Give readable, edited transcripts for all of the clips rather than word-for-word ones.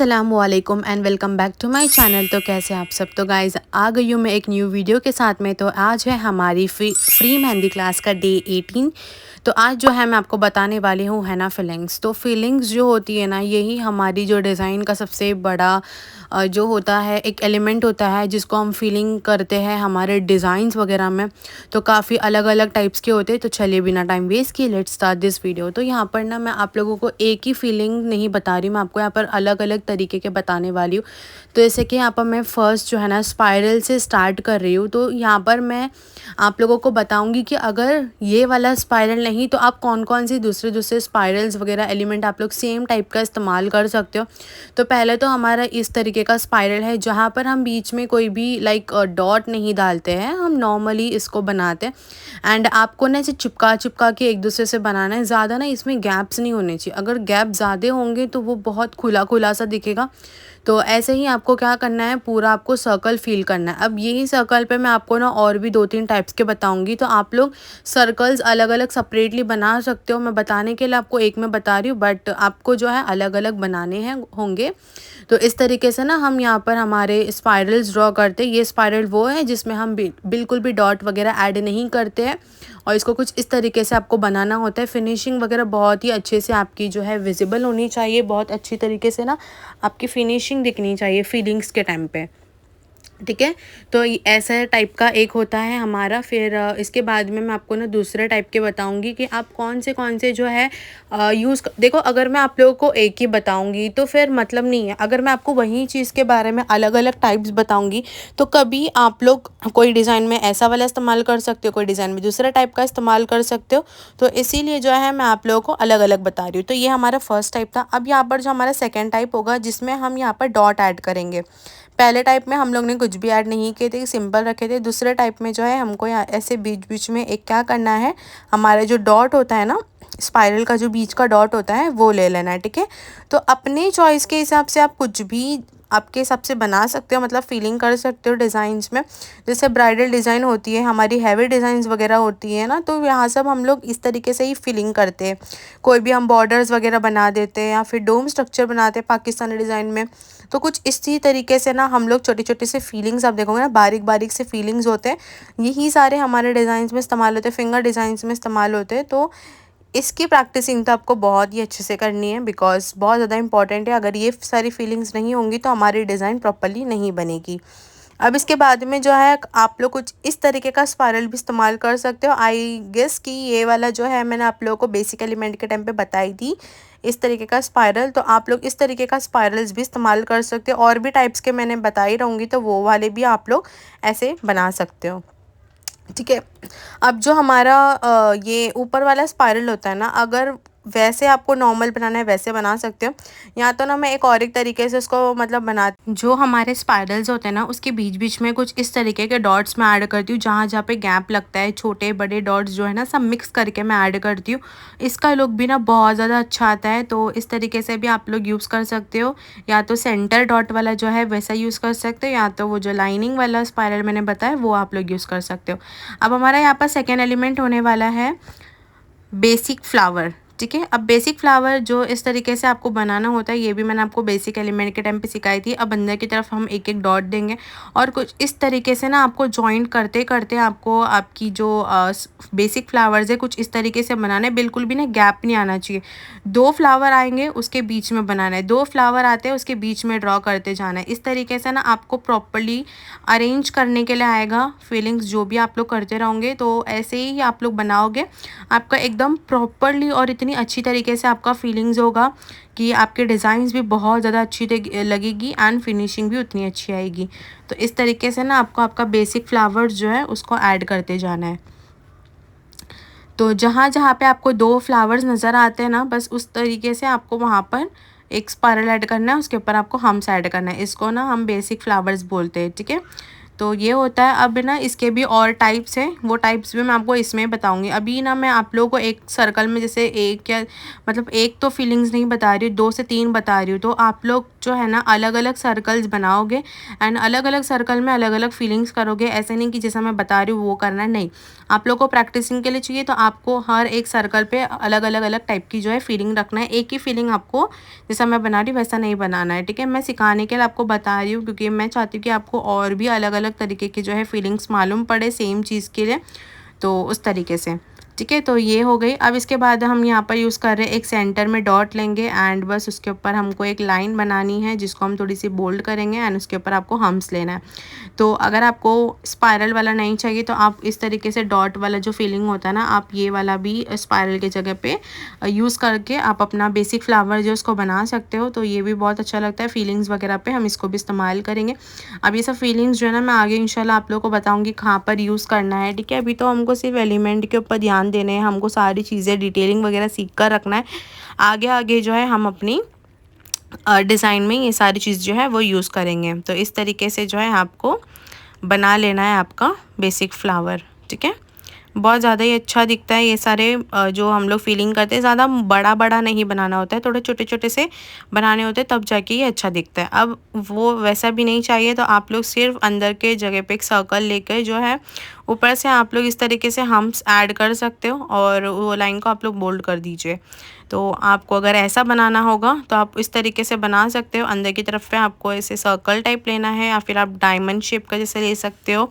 अस्सलामुअलैकुम and welcome back to my channel. तो कैसे आप सब। तो गाइज़ आ गई हूँ मैं एक न्यू वीडियो के साथ में। तो आज है हमारी फ्री मेहंदी क्लास का डे 18। तो आज जो है मैं आपको बताने वाली हूँ है ना फीलिंग्स। तो फीलिंग्स जो होती है ना, यही हमारी जो डिज़ाइन का सबसे बड़ा जो होता है एक एलिमेंट होता है जिसको हम फीलिंग करते हैं हमारे डिज़ाइंस वगैरह में। तो काफ़ी अलग अलग टाइप्स के होते हैं। तो चलिए बिना टाइम वेस्ट किए लेट्स स्टार्ट दिस वीडियो। तो यहाँ पर ना मैं आप लोगों को एक ही फीलिंग नहीं बता रही, मैं आपको यहाँ पर अलग अलग तरीके के बताने वाली हूँ। तो जैसे कि यहाँ पर मैं फ़र्स्ट जो है ना स्पाइरल से स्टार्ट कर रही हूँ। तो यहाँ पर मैं आप लोगों को बताऊंगी कि अगर ये वाला स्पाइरल नहीं तो आप कौन कौन सी दूसरे दूसरे स्पाइरल्स वगैरह एलिमेंट आप लोग सेम टाइप का इस्तेमाल कर सकते हो। तो पहले तो हमारा इस तरीके का स्पाइरल है जहाँ पर हम बीच में कोई भी लाइक डॉट नहीं डालते हैं, हम नॉर्मली इसको बनाते हैं। एंड आपको ना इसे चिपका चिपका के एक दूसरे से बनाना है। ज़्यादा ना इसमें गैप्स नहीं होने चाहिए, अगर गैप ज़्यादा होंगे तो वो बहुत खुला खुला सा दिखेगा। तो ऐसे ही आपको क्या करना है, पूरा आपको सर्कल फिल करना है। अब यही सर्कल पे मैं आपको ना और भी 2-3 टाइप्स के बताऊंगी। तो आप लोग सर्कल्स अलग अलग सेपरेटली बना सकते हो। मैं बताने के लिए आपको एक में बता रही हूँ, बट आपको जो है अलग अलग बनाने हैं होंगे। तो इस तरीके से ना हम यहाँ पर हमारे स्पाइरल्स ड्रॉ करते हैं। ये स्पाइरल वो है जिसमें हम बिल्कुल भी डॉट वगैरह ऐड नहीं करते हैं और इसको कुछ इस तरीके से आपको बनाना होता है। फिनिशिंग वगैरह बहुत ही अच्छे से आपकी जो है विजिबल होनी चाहिए, बहुत अच्छी तरीके से ना आपकी फिनिशिंग दिखनी चाहिए फीलिंग्स के टाइम पे, ठीक है। तो ऐसा टाइप का एक होता है हमारा। फिर इसके बाद में मैं आपको ना दूसरे टाइप के बताऊंगी कि आप कौन से जो है देखो, अगर मैं आप लोगों को एक ही बताऊंगी तो फिर मतलब नहीं है। अगर मैं आपको वही चीज़ के बारे में अलग अलग टाइप्स बताऊंगी तो कभी आप लोग कोई डिज़ाइन में ऐसा वाला इस्तेमाल कर सकते हो, कोई डिज़ाइन में दूसरा टाइप का इस्तेमाल कर सकते हो। तो इसीलिए जो है मैं आप लोगों को अलग अलग बता रही हूँ। तो ये हमारा फर्स्ट टाइप था। अब यहाँ पर जो हमारा सेकेंड टाइप होगा जिसमें हम यहाँ पर डॉट ऐड करेंगे। पहले टाइप में हम लोग ने कुछ भी ऐड नहीं किए थे, सिंपल रखे थे। दूसरे टाइप में जो है हमको यहाँ ऐसे बीच बीच में एक क्या करना है, हमारा जो डॉट होता है ना स्पाइरल का, जो बीच का डॉट होता है वो ले लेना है, ठीक है। तो अपने चॉइस के हिसाब से आप कुछ भी आपके हिसाब से बना सकते हो, मतलब फीलिंग कर सकते हो डिज़ाइंस में। जैसे ब्राइडल डिज़ाइन होती है, हमारी हैवी डिज़ाइंस वगैरह होती है ना, तो यहाँ सब हम लोग इस तरीके से ही फीलिंग करते हैं। कोई भी हम बॉर्डर्स वगैरह बना देते हैं या फिर डोम स्ट्रक्चर बनाते हैं पाकिस्तानी डिज़ाइन में। तो कुछ इसी तरीके से ना हम लोग छोटी छोटी से फीलिंग्स, आप देखोगे ना बारीक बारीक से फीलिंग्स होते हैं, यही सारे हमारे डिज़ाइंस में इस्तेमाल होते हैं, फिंगर डिज़ाइंस में इस्तेमाल होते हैं। तो इसकी प्रैक्टिसिंग तो आपको बहुत ही अच्छे से करनी है, बिकॉज बहुत ज़्यादा इंपॉर्टेंट है। अगर ये सारी फीलिंग्स नहीं होंगी तो हमारी डिज़ाइन प्रॉपर्ली नहीं बनेगी। अब इसके बाद में जो है आप लोग कुछ इस तरीके का स्पाइरल भी इस्तेमाल कर सकते हो। आई गेस कि ये वाला जो है मैंने आप लोगों को बेसिक एलिमेंट के टाइम पे बताई थी, इस तरीके का स्पाइरल। तो आप लोग इस तरीके का स्पाइरल्स भी इस्तेमाल कर सकते हो। और भी टाइप्स के मैंने बताई रहूँगी, तो वो वाले भी आप लोग ऐसे बना सकते हो, ठीक है। अब जो हमारा ये ऊपर वाला स्पाइरल होता है ना, अगर वैसे आपको नॉर्मल बनाना है वैसे बना सकते हो, या तो ना मैं एक तरीके से इसको मतलब बना, जो हमारे स्पाइरल्स होते हैं ना उसके बीच बीच में कुछ इस तरीके के डॉट्स मैं ऐड करती हूँ। जहाँ जहाँ पे गैप लगता है, छोटे बड़े डॉट्स जो है ना सब मिक्स करके मैं ऐड करती हूँ। इसका लुक भी ना बहुत ज़्यादा अच्छा आता है। तो इस तरीके से भी आप लोग यूज़ कर सकते हो, या तो सेंटर डॉट वाला जो है वैसा यूज़ कर सकते हो, या तो वो जो लाइनिंग वाला स्पाइरल मैंने बताया वो आप लोग यूज़ कर सकते हो। अब हमारा यहाँ पर सेकेंड एलिमेंट होने वाला है बेसिक फ्लावर, ठीक है। अब बेसिक फ्लावर जो इस तरीके से आपको बनाना होता है, ये भी मैंने आपको बेसिक एलिमेंट के टाइम पे सिखाई थी। अब अंदर की तरफ हम एक एक डॉट देंगे और कुछ इस तरीके से ना आपको जॉइंट करते करते आपको आपकी जो बेसिक फ्लावर्स है कुछ इस तरीके से बनाना है। बिल्कुल भी ना गैप नहीं आना चाहिए। 2 फ्लावर आएंगे उसके बीच में बनाना है, 2 फ्लावर आते हैं उसके बीच में ड्रॉ करते जाना है। इस तरीके से ना आपको प्रॉपरली अरेंज करने के लिए आएगा फीलिंग्स, जो भी आप लोग करते रहोगे। तो ऐसे ही आप लोग बनाओगे, आपका एकदम प्रॉपरली और इतनी अच्छी तरीके से आपका फीलिंग्स होगा कि आपके डिज़ाइंस भी बहुत ज़्यादा अच्छी लगेगी एंड फिनिशिंग भी उतनी अच्छी आएगी। तो इस तरीके से ना आपको आपका बेसिक फ्लावर्स जो है उसको ऐड करते जाना है। तो जहाँ जहाँ पे आपको 2 फ्लावर्स नज़र आते हैं ना, बस उस तरीके से आपको वहाँ पर एक स्पाइरल ऐड करना है, उसके ऊपर आपको हम्स ऐड करना है। इसको ना हम बेसिक फ्लावर्स बोलते हैं, ठीक है। तो ये होता है। अब ना इसके भी और टाइप्स हैं, वो टाइप्स भी मैं आपको इसमें बताऊंगी। अभी ना मैं आप लोगों को एक सर्कल में जैसे एक या मतलब एक तो फीलिंग्स नहीं बता रही हूँ, 2 से 3 बता रही हूँ। तो आप लोग जो है ना अलग अलग सर्कल्स बनाओगे एंड अलग अलग सर्कल में अलग अलग फीलिंग्स करोगे। ऐसे नहीं कि जैसा मैं बता रही हूँ वो करना है, नहीं। आप लोग को प्रैक्टिसिंग के लिए चाहिए तो आपको हर एक सर्कल पे अलग अलग अलग टाइप की जो है फीलिंग रखना है। एक ही फीलिंग आपको जैसा मैं बना रही हूँ वैसा नहीं बनाना है, ठीक है। मैं सिखाने के लिए आपको बता रही हूँ क्योंकि मैं चाहती हूँ कि आपको और भी अलग अलग तरीके की जो है फीलिंग्स मालूम पड़े सेम चीज़ के लिए, तो उस तरीके से, ठीक है। तो ये हो गई। अब इसके बाद हम यहाँ पर यूज़ कर रहे हैं एक सेंटर में डॉट लेंगे एंड बस उसके ऊपर हमको एक लाइन बनानी है जिसको हम थोड़ी सी बोल्ड करेंगे एंड उसके ऊपर आपको हम्स लेना है। तो अगर आपको स्पाइरल वाला नहीं चाहिए तो आप इस तरीके से डॉट वाला जो फीलिंग होता है ना, आप ये वाला भी स्पाइरल के जगह पे यूज़ करके आप अपना बेसिक फ्लावर जो उसको बना सकते हो। तो ये भी बहुत अच्छा लगता है फीलिंग्स वगैरह पे, हम इसको भी इस्तेमाल करेंगे। अब ये सब फीलिंग्स जो है ना मैं आगे इंशाल्लाह आप लोगों को बताऊंगी कहाँ पर यूज़ करना है, ठीक है। अभी तो हमको सिर्फ एलिमेंट के ऊपर ध्यान देने हैं, हमको सारी चीज़ें डिटेलिंग वगैरह सीख कर रखना है। आगे आगे जो है हम अपनी डिज़ाइन में ये सारी चीज़ जो है वो यूज़ करेंगे। तो इस तरीके से जो है आपको बना लेना है आपका बेसिक फ्लावर, ठीक है। बहुत ज़्यादा ही अच्छा दिखता है ये सारे जो हम लोग फीलिंग करते हैं। ज़्यादा बड़ा बड़ा नहीं बनाना होता है, थोड़े छोटे छोटे से बनाने होते हैं तब जाके ये अच्छा दिखता है। अब वो वैसा भी नहीं चाहिए तो आप लोग सिर्फ अंदर के जगह पे एक सर्कल लेकर जो है ऊपर से आप लोग इस तरीके से हम्स ऐड कर सकते हो और वो लाइन को आप लोग बोल्ड कर दीजिए। तो आपको अगर ऐसा बनाना होगा तो आप इस तरीके से बना सकते हो। अंदर की तरफ पे आपको ऐसे सर्कल टाइप लेना है या फिर आप डायमंड शेप का जैसे ले सकते हो।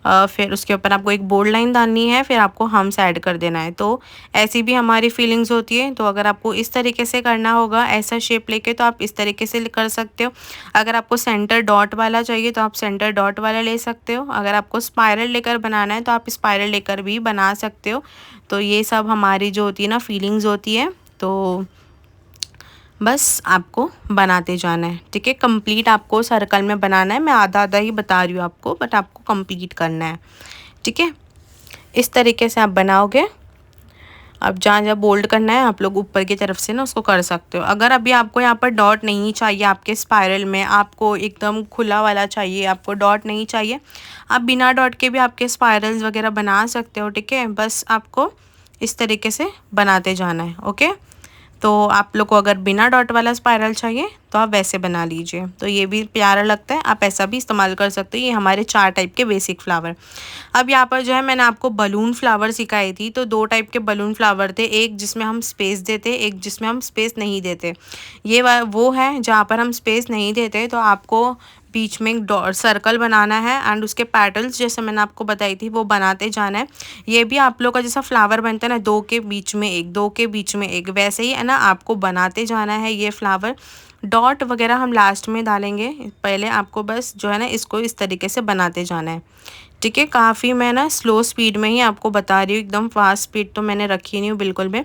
फिर उसके ऊपर आपको एक बोल्ड लाइन डालनी है, फिर आपको हम्स ऐड कर देना है। तो ऐसी भी हमारी फीलिंग्स होती है। तो अगर आपको इस तरीके से करना होगा ऐसा शेप लेके तो आप इस तरीके से कर सकते हो। अगर आपको सेंटर डॉट वाला चाहिए तो आप सेंटर डॉट वाला ले सकते हो। अगर आपको स्पाइरल लेकर बनाना है तो आप स्पाइरल लेकर भी बना सकते हो। तो ये सब हमारी जो होती है ना फीलिंग्स होती है, तो बस आपको बनाते जाना है, ठीक है। कंप्लीट आपको सर्कल में बनाना है। मैं आधा आधा ही बता रही हूँ आपको, बट आपको कंप्लीट करना है, ठीक है। इस तरीके से आप बनाओगे। अब जहाँ जहाँ बोल्ड करना है आप लोग ऊपर की तरफ से ना उसको कर सकते हो। अगर अभी आपको यहाँ पर डॉट नहीं चाहिए आपके स्पाइरल में, आपको एकदम खुला वाला चाहिए, आपको डॉट नहीं चाहिए, आप बिना डॉट के भी आपके स्पाइरल्स वगैरह बना सकते हो, ठीक है। बस आपको इस तरीके से बनाते जाना है, ओके। तो आप लोग को अगर बिना डॉट वाला स्पाइरल चाहिए तो आप वैसे बना लीजिए, तो ये भी प्यारा लगता है। आप ऐसा भी इस्तेमाल कर सकते हो। ये हमारे 4 टाइप के बेसिक फ्लावर। अब यहाँ पर जो है मैंने आपको बलून फ्लावर सिखाई थी। तो 2 टाइप के बलून फ्लावर थे, एक जिसमें हम स्पेस देते, एक जिसमें हम स्पेस नहीं देते। ये वो है जहाँ पर हम स्पेस नहीं देते तो आपको बीच में एक सर्कल बनाना है एंड उसके पैटल्स जैसे मैंने आपको बताई थी वो बनाते जाना है। ये भी आप लोग का जैसा फ्लावर बनता है ना 2 के बीच में एक, 2 के बीच में एक, वैसे ही है ना आपको बनाते जाना है ये फ्लावर। डॉट वगैरह हम लास्ट में डालेंगे, पहले आपको बस जो है ना इसको इस तरीके से बनाते जाना है, ठीक है। काफ़ी मैं ना स्लो स्पीड में ही आपको बता रही हूँ, एकदम फास्ट स्पीड तो मैंने रखी नहीं हूँ बिल्कुल भी,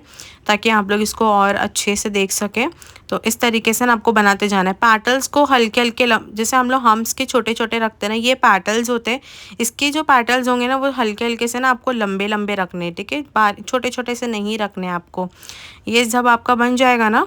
ताकि आप लोग इसको और अच्छे से देख सकें। तो इस तरीके से ना आपको बनाते जाना है। पैटल्स को हल्के हल्के जैसे हम लोग हम्स के छोटे छोटे रखते हैं ना, ये पैटल्स होते हैं। इसके जो पैटल्स होंगे ना वो हल्के हल्के से ना आपको लंबे लंबे रखने, ठीक है। छोटे छोटे से नहीं रखने आपको। ये जब आपका बन जाएगा ना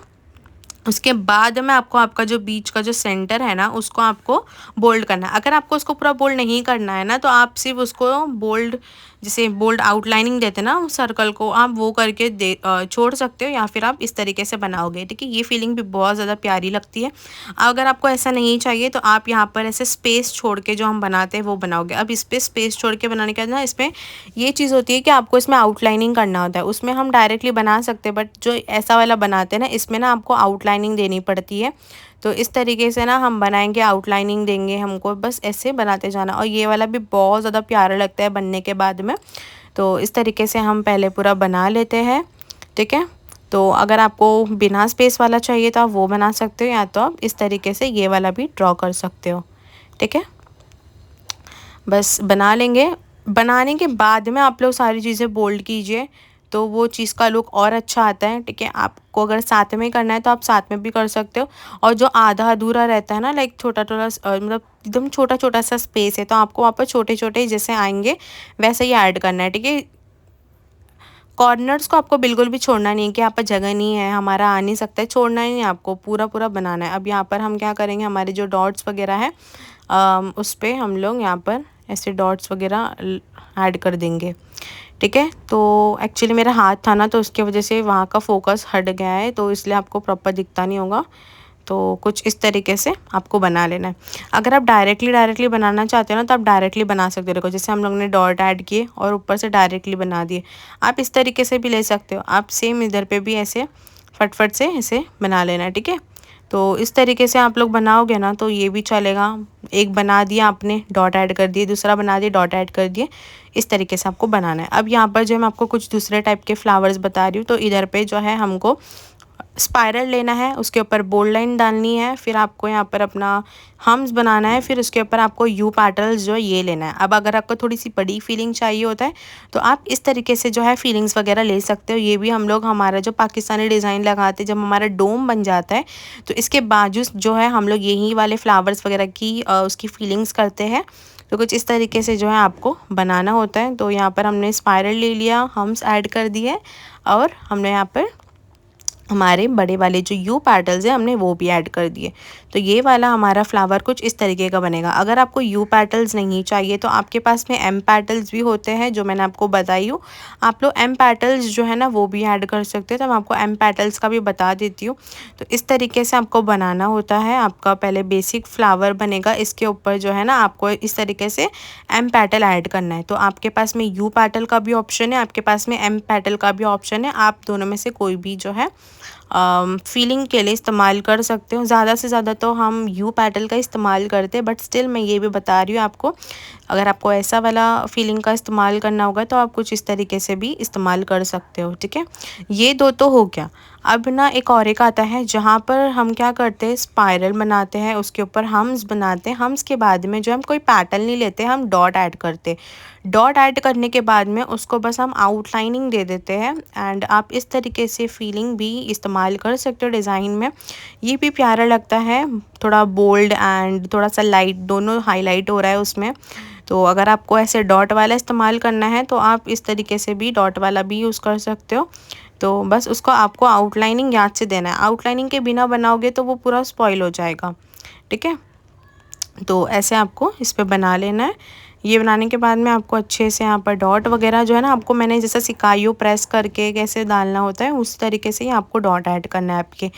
उसके बाद में आपको आपका जो बीच का जो सेंटर है ना उसको आपको बोल्ड करना है। अगर आपको उसको पूरा बोल्ड नहीं करना है ना तो आप सिर्फ उसको बोल्ड जैसे बोल्ड आउटलाइनिंग देते ना उस सर्कल को, आप वो करके छोड़ सकते हो या फिर आप इस तरीके से बनाओगे, ठीक है। ये फीलिंग भी बहुत ज़्यादा प्यारी लगती है। अगर आपको ऐसा नहीं चाहिए तो आप यहाँ पर ऐसे स्पेस छोड़ के जो हम बनाते हैं वो बनाओगे। अब इस पर स्पेस छोड़ के बनाने के बाद ना इसमें ये चीज़ होती है कि आपको इसमें आउटलाइनिंग करना होता है। उसमें हम डायरेक्टली बना सकते हैं, बट जो ऐसा वाला बनाते हैं ना इसमें ना आपको आउटलाइनिंग देनी पड़ती है। तो इस तरीके से ना हम बनाएंगे, आउटलाइनिंग देंगे हमको, बस ऐसे बनाते जाना। और ये वाला भी बहुत ज़्यादा प्यारा लगता है बनने के बाद में। तो इस तरीके से हम पहले पूरा बना लेते हैं, ठीक है। तो अगर आपको बिना स्पेस वाला चाहिए तो आप वो बना सकते हो, या तो आप इस तरीके से ये वाला भी ड्रॉ कर सकते हो, ठीक है। बस बना लेंगे। बनाने के बाद में आप लोग सारी चीज़ें बोल्ड कीजिए तो वो चीज़ का लुक और अच्छा आता है, ठीक है। आपको अगर साथ में करना है तो आप साथ में भी कर सकते हो। और जो आधा अधूरा रहता है ना, लाइक छोटा छोटा मतलब एकदम छोटा छोटा सा स्पेस है, तो आपको वहाँ पर छोटे छोटे जैसे आएंगे वैसे ही ऐड करना है, ठीक है। कॉर्नर्स को आपको बिल्कुल भी छोड़ना नहीं है कि यहाँ पर जगह नहीं है, हमारा आ नहीं सकता है, छोड़ना ही नहीं, आपको पूरा पूरा बनाना है। अब यहाँ पर हम क्या करेंगे, हमारे जो डॉट्स वगैरह है उस पर हम लोग यहाँ पर ऐसे डॉट्स वगैरह ऐड कर देंगे, ठीक है। तो एक्चुअली मेरा हाथ था ना तो उसकी वजह से वहाँ का फोकस हट गया है, तो इसलिए आपको प्रॉपर दिखता नहीं होगा। तो कुछ इस तरीके से आपको बना लेना है। अगर आप डायरेक्टली बनाना चाहते हो ना तो आप डायरेक्टली बना सकते हो। देखो जैसे हम लोग ने डॉट ऐड किए और ऊपर से डायरेक्टली बना दिए, आप इस तरीके से भी ले सकते हो। आप सेम इधर पे भी ऐसे फटफट से ऐसे बना लेना है, ठीक है। तो इस तरीके से आप लोग बनाओगे ना तो ये भी चलेगा। एक बना दिया आपने, डॉट ऐड कर दिए, दूसरा बना दिया, डॉट ऐड कर दिए, इस तरीके से आपको बनाना है। अब यहाँ पर जो मैं आपको कुछ दूसरे टाइप के फ्लावर्स बता रही हूँ, तो इधर पे जो है हमको स्पाइरल लेना है, उसके ऊपर बोल्ड लाइन डालनी है, फिर आपको यहाँ पर अपना हम्स बनाना है, फिर उसके ऊपर आपको यू पैटर्न्स जो है ये लेना है। अब अगर आपको थोड़ी सी बड़ी फीलिंग चाहिए होता है तो आप इस तरीके से जो है फीलिंग्स वगैरह ले सकते हो। ये भी हम लोग हमारा जो पाकिस्तानी डिज़ाइन लगाते हैं, जब हमारा डोम बन जाता है तो इसके बाजू जो है हम लोग यही वाले फ्लावर्स वगैरह की उसकी फीलिंग्स करते हैं। तो कुछ इस तरीके से जो है आपको बनाना होता है। तो यहाँ पर हमने स्पाइरल ले लिया, हम्स ऐड कर दिए और हमने यहाँ पर हमारे बड़े वाले जो यू पैटल्स हैं हमने वो भी ऐड कर दिए। तो ये वाला हमारा फ्लावर कुछ इस तरीके का बनेगा। अगर आपको यू पैटल्स नहीं चाहिए तो आपके पास में एम पैटल्स भी होते हैं जो मैंने आपको बताई हूँ। आप लोग एम पैटल्स जो है ना वो भी ऐड कर सकते हैं। तो मैं आपको एम पैटल्स का भी बता देती हूँ। तो इस तरीके से आपको बनाना होता है। आपका पहले बेसिक फ्लावर बनेगा, इसके ऊपर जो है ना आपको इस तरीके से एम पैटल ऐड करना है। तो आपके पास में यू पैटल का भी ऑप्शन है, आपके पास में एम पैटल का भी ऑप्शन है। आप दोनों में से कोई भी जो है फीलिंग के लिए इस्तेमाल कर सकते हो। ज़्यादा से ज़्यादा तो हम यू पैटल का इस्तेमाल करते हैं, बट स्टिल मैं ये भी बता रही हूँ आपको, अगर आपको ऐसा वाला फीलिंग का इस्तेमाल करना होगा तो आप कुछ इस तरीके से भी इस्तेमाल कर सकते हो, ठीक है। ये दो तो हो गया। अब ना एक और एक आता है जहाँ पर हम क्या करते हैं, स्पाइरल बनाते हैं, उसके ऊपर हम्स बनाते हैं। हम्स के बाद में जो हम कोई पैटर्न नहीं लेते, हम डॉट ऐड करते। डॉट ऐड करने के बाद में उसको बस हम आउटलाइनिंग दे देते हैं। एंड आप इस तरीके से फीलिंग भी इस्तेमाल कर सकते हो डिज़ाइन में। ये भी प्यारा लगता है, थोड़ा बोल्ड एंड थोड़ा सा लाइट, दोनों हाईलाइट हो रहा है उसमें। तो अगर आपको ऐसे डॉट वाला इस्तेमाल करना है तो आप इस तरीके से भी डॉट वाला भी यूज़ कर सकते हो। तो बस उसको आपको आउटलाइनिंग याद से देना है। आउटलाइनिंग के बिना बनाओगे तो वो पूरा स्पॉइल हो जाएगा, ठीक है। तो ऐसे आपको इस पे बना लेना है। ये बनाने के बाद में आपको अच्छे से यहाँ पर डॉट वगैरह जो है ना, आपको मैंने जैसा सिखाई हो प्रेस करके कैसे डालना होता है उस तरीके से ही आपको डॉट ऐड करना है आपके,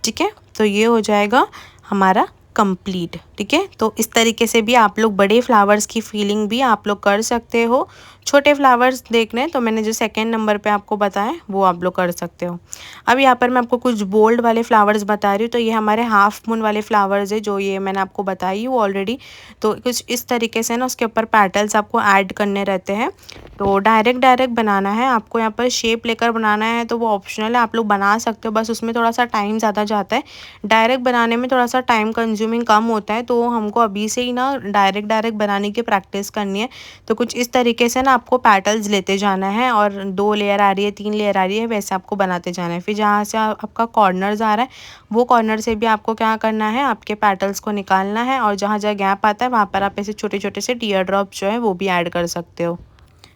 ठीक है। तो ये हो जाएगा हमारा कंप्लीट, ठीक है। तो इस तरीके से भी आप लोग बड़े फ्लावर्स की फीलिंग भी आप लोग कर सकते हो। छोटे फ्लावर्स देखने तो मैंने जो सेकंड नंबर पे आपको बताया वो आप लोग कर सकते हो। अब यहाँ पर मैं आपको कुछ बोल्ड वाले फ्लावर्स बता रही हूँ। तो ये हमारे हाफ मून वाले फ्लावर्स है जो ये मैंने आपको बताई हूँ ऑलरेडी। तो कुछ इस तरीके से ना उसके ऊपर पैटल्स आपको ऐड करने रहते हैं। तो डायरेक्ट बनाना है आपको, यहाँ पर शेप लेकर बनाना है तो वो ऑप्शनल है, आप लोग बना सकते हो, बस उसमें थोड़ा सा टाइम ज़्यादा जाता है। डायरेक्ट बनाने में थोड़ा सा टाइम कंज्यूमिंग कम होता है। तो हमको अभी से ही ना डायरेक्ट बनाने की प्रैक्टिस करनी है। तो कुछ इस तरीके से ना आपको पैटल्स लेते जाना है और 2 लेयर आ रही है, 3 लेयर आ रही है, वैसे आपको बनाते जाना है। फिर जहाँ से आपका कॉर्नर्स आ रहा है वो कॉर्नर से भी आपको क्या करना है, आपके पैटल्स को निकालना है। और जहाँ जहाँ गैप आता है वहाँ पर आप ऐसे छोटे छोटे से टीयर ड्रॉप जो है वो भी ऐड कर सकते हो।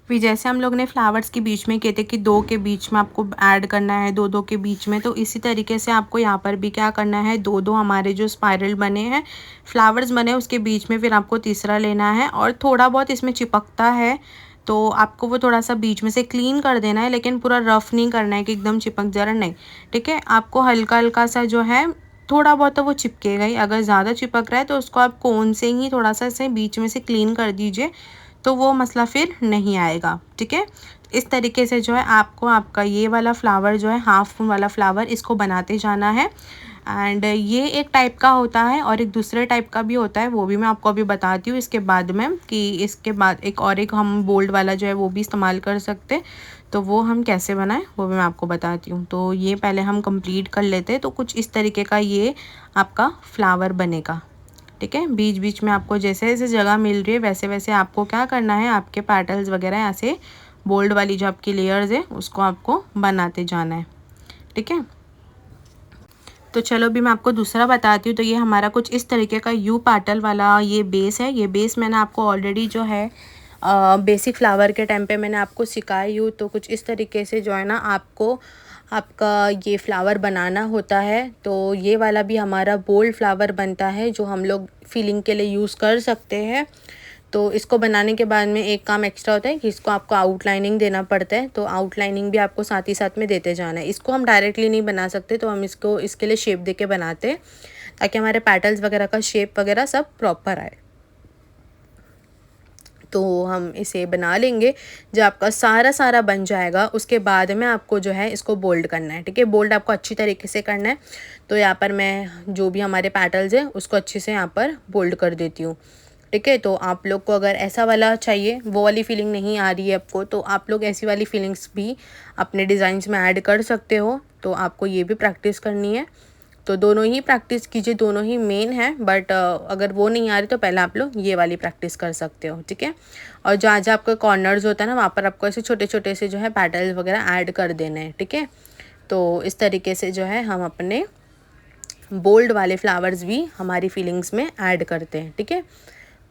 फिर जैसे हम लोग ने फ्लावर्स के बीच में कहते कि 2 के बीच में आपको ऐड करना है, 2-2 के बीच में, तो इसी तरीके से आपको यहाँ पर भी क्या करना है, 2-2 हमारे जो स्पाइरल बने हैं, फ्लावर्स बने हैं उसके बीच में फिर आपको तीसरा लेना है। और थोड़ा बहुत इसमें चिपकता है तो आपको वो थोड़ा सा बीच में से क्लीन कर देना है, लेकिन पूरा रफ नहीं करना है कि एकदम चिपक जा रहा, नहीं, ठीक है। आपको हल्का हल्का सा जो है थोड़ा बहुत तो वो चिपकेगा ही। अगर ज़्यादा चिपक रहा है तो उसको आप कोन से ही थोड़ा सा इसे बीच में से क्लीन कर दीजिए, तो वो मसला फिर नहीं आएगा, ठीक है। इस तरीके से जो है आपको आपका ये वाला फ्लावर जो है हाफ मून वाला फ्लावर, इसको बनाते जाना है। एंड ये एक टाइप का होता है और एक दूसरे टाइप का भी होता है, वो भी मैं आपको अभी बताती हूँ इसके बाद में, कि इसके बाद एक हम बोल्ड वाला जो है वो भी इस्तेमाल कर सकते हैं। तो वो हम कैसे बनाएं वो भी मैं आपको बताती हूँ। तो ये पहले हम कंप्लीट कर लेते हैं। तो कुछ इस तरीके का ये आपका फ्लावर बनेगा, ठीक है। बीच बीच में आपको जैसे जैसे जगह मिल रही है वैसे वैसे आपको क्या करना है, आपके पैटल्स वगैरह ऐसे बोल्ड वाली जो आपकी लेयर्स है उसको आपको बनाते जाना है, ठीक है। तो चलो अभी मैं आपको दूसरा बताती हूँ। तो ये हमारा कुछ इस तरीके का यू पैटल वाला ये बेस है। ये बेस मैंने आपको ऑलरेडी जो है बेसिक फ्लावर के टाइम पे मैंने आपको सिखाई हूँ। तो कुछ इस तरीके से जो है ना आपको आपका ये फ्लावर बनाना होता है। तो ये वाला भी हमारा बोल्ड फ्लावर बनता है जो हम लोग फीलिंग के लिए यूज़ कर सकते हैं। तो इसको बनाने के बाद में एक काम एक्स्ट्रा होता है कि इसको आपको आउटलाइनिंग देना पड़ता है। तो आउटलाइनिंग भी आपको साथ ही साथ में देते जाना है। इसको हम डायरेक्टली नहीं बना सकते, तो हम इसको इसके लिए शेप दे के बनाते हैं। ताकि हमारे पेटल्स वगैरह का शेप वगैरह सब प्रॉपर आए। तो हम इसे बना लेंगे। जब आपका सारा बन जाएगा उसके बाद में आपको जो है इसको बोल्ड करना है, ठीक है। बोल्ड आपको अच्छी तरीके से करना है। तो यहाँ पर मैं जो भी हमारे पेटल्स हैं उसको अच्छे से यहाँ पर बोल्ड कर देती हूँ, ठीक है। तो आप लोग को अगर ऐसा वाला चाहिए, वो वाली फीलिंग नहीं आ रही है आपको, तो आप लोग ऐसी वाली फीलिंग्स भी अपने डिज़ाइंस में ऐड कर सकते हो। तो आपको ये भी प्रैक्टिस करनी है। तो दोनों ही प्रैक्टिस कीजिए, दोनों ही मेन है। बट अगर वो नहीं आ रही तो पहले आप लोग ये वाली प्रैक्टिस कर सकते हो, ठीक है। और जहाँ जहाँ आपका कॉर्नर्स होता है ना, वहाँ पर आपको ऐसे छोटे छोटे से जो है पेटल्स वगैरह ऐड कर देने हैं, ठीक है। तो इस तरीके से जो है हम अपने बोल्ड वाले फ्लावर्स भी हमारी फीलिंग्स में ऐड करते हैं, ठीक है।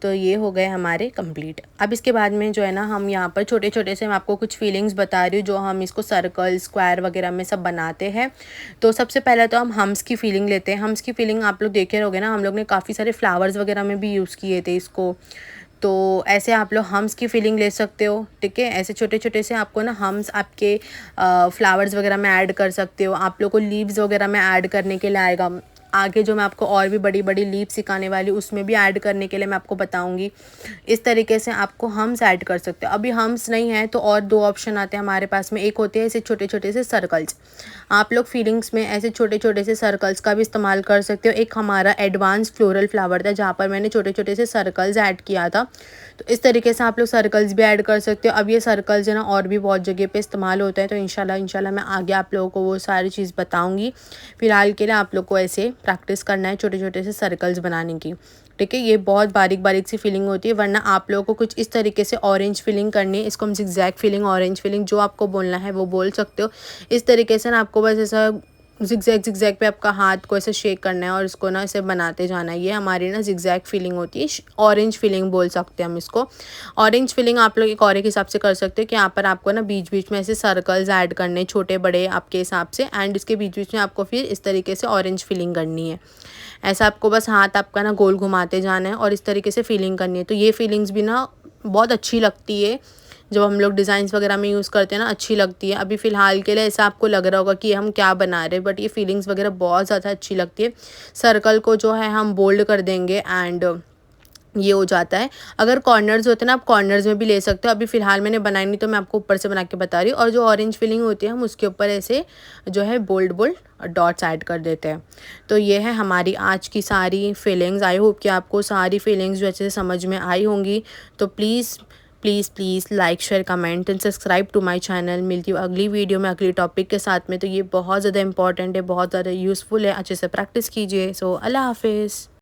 तो ये हो गए हमारे कंप्लीट। अब इसके बाद में जो है ना, हम यहाँ पर छोटे छोटे से मैं आपको कुछ फीलिंग्स बता रही हूँ जो हम इसको सर्कल स्क्वायर वगैरह में सब बनाते हैं। तो सबसे पहले तो हम हम्स की फीलिंग लेते हैं। हम्स की फीलिंग आप लोग देखे रहोगे ना, हम लोग ने काफ़ी सारे फ्लावर्स वगैरह में भी यूज़ किए थे इसको। तो ऐसे आप लोग हम्स की फीलिंग ले सकते हो, ठीक है। ऐसे छोटे छोटे से आपको ना हम्स आपके फ्लावर्स वगैरह में ऐड कर सकते हो। आप लोग को लीव्स वगैरह में ऐड करने के लिए आएगा। आगे जो मैं आपको और भी बड़ी बड़ी लीव सिखाने वाली हूँ उसमें भी ऐड करने के लिए मैं आपको बताऊंगी। इस तरीके से आपको हम्स ऐड कर सकते हो। अभी हम्स नहीं है तो और दो ऑप्शन आते हैं हमारे पास में। एक होते हैं ऐसे छोटे छोटे से सर्कल्स। आप लोग फीलिंग्स में ऐसे छोटे छोटे से सर्कल्स का भी इस्तेमाल कर सकते हो। एक हमारा एडवांस फ्लोरल फ्लावर था जहाँ पर मैंने छोटे छोटे से सर्कल्स ऐड किया था। तो इस तरीके से आप लोग सर्कल्स भी ऐड कर सकते हो। अब ये सर्कल्स है ना और भी बहुत जगह पे इस्तेमाल होते हैं। तो इंशाल्लाह मैं आगे आप लोगों को वो सारी चीज़ बताऊंगी। फिलहाल के लिए आप लोग को ऐसे प्रैक्टिस करना है छोटे छोटे से सर्कल्स बनाने की, ठीक है। ये बहुत बारीक बारीक सी फीलिंग होती है, वरना आप लोगों को कुछ इस तरीके से ऑरेंज फीलिंग करनी है। इसको हम जिगजैग फीलिंग, ऑरेंज फीलिंग, जो आपको बोलना है वो बोल सकते हो। इस तरीके से ना आपको बस ऐसा जिगजैग पे आपका हाथ को ऐसे शेक करना है और इसको ना ऐसे बनाते जाना है। ये हमारी ना जिगजैग फीलिंग होती है। ऑरेंज फीलिंग बोल सकते हैं हम इसको। ऑरेंज फीलिंग आप लोग एक और एक हिसाब से कर सकते हो कि यहाँ पर आपको ना बीच बीच में ऐसे सर्कल्स ऐड करने, छोटे बड़े आपके हिसाब से। एंड इसके बीच बीच में आपको फिर इस तरीके से ऑरेंज फीलिंग करनी है। ऐसा आपको बस हाथ आपका ना गोल घुमाते जाना है और इस तरीके से फीलिंग करनी है। तो ये फीलिंग्स भी ना बहुत अच्छी लगती है जब हम लोग डिज़ाइंस वगैरह में यूज़ करते हैं ना, अच्छी लगती है। अभी फ़िलहाल के लिए ऐसा आपको लग रहा होगा कि हम क्या बना रहे हैं, बट ये फीलिंग्स वगैरह बहुत ज़्यादा अच्छी लगती है। सर्कल को जो है हम बोल्ड कर देंगे एंड ये हो जाता है। अगर कॉर्नर्स होते हैं ना, आप कॉर्नर्स में भी ले सकते हो। अभी फ़िलहाल मैंने बनाई नहीं तो मैं आपको ऊपर से बना के बता रही हूँ। और जो ऑरेंज फीलिंग होती है हम उसके ऊपर ऐसे जो है बोल्ड बोल्ड डॉट्स ऐड कर देते हैं। तो ये है हमारी आज की सारी फीलिंग्स। आई होप कि आपको सारी फीलिंग्स जो अच्छे से समझ में आई होंगी। तो please please please like share comment and subscribe to my channel. मिलती हूँ अगली वीडियो में अगली टॉपिक के साथ में। तो ये बहुत ज़्यादा इंपॉर्टेंट है, बहुत ज़्यादा यूज़फुल है। अच्छे से प्रैक्टिस कीजिए। सो अल्लाह हाफिज़।